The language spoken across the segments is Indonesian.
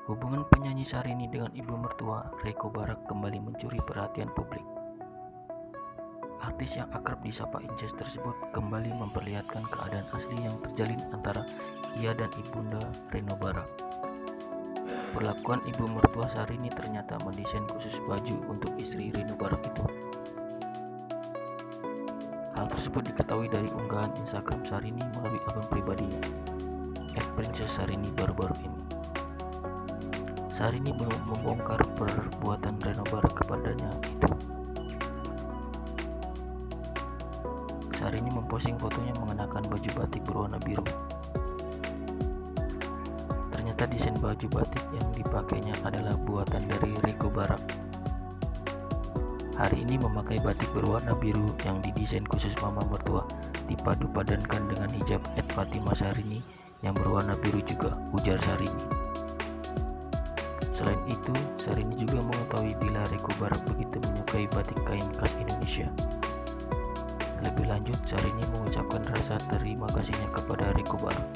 Hubungan penyanyi Syahrini dengan ibu mertua, Reiko Barak, kembali mencuri perhatian publik. Artis yang akrab disapa Inces tersebut kembali memperlihatkan keadaan asli yang terjalin antara ia dan ibunda Reno Barak. Perlakuan ibu mertua Syahrini ternyata mendesain khusus baju untuk istri Reno Barak itu. Hal tersebut diketahui dari unggahan Instagram Syahrini melalui akun pribadinya, @princess_syahrini baru-baru ini. Syahrini membongkar perbuatan Reno Barak kepadanya itu. Syahrini memposting fotonya mengenakan baju batik berwarna biru. Ternyata desain baju batik yang dipakainya adalah buatan dari Reiko Barak. Hari ini memakai batik berwarna biru yang didesain khusus mama mertua, dipadu padankan dengan hijab @fatima syahrini yang berwarna biru juga, ujar Syahrini. Selain itu, Syahrini juga mengetahui bila Reiko Barak begitu menyukai batik kain khas Indonesia. Lebih lanjut, Syahrini mengucapkan rasa terima kasihnya kepada Reiko Barak.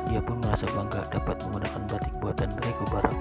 Dia pun merasa bangga dapat menggunakan batik buatan Reiko Barak.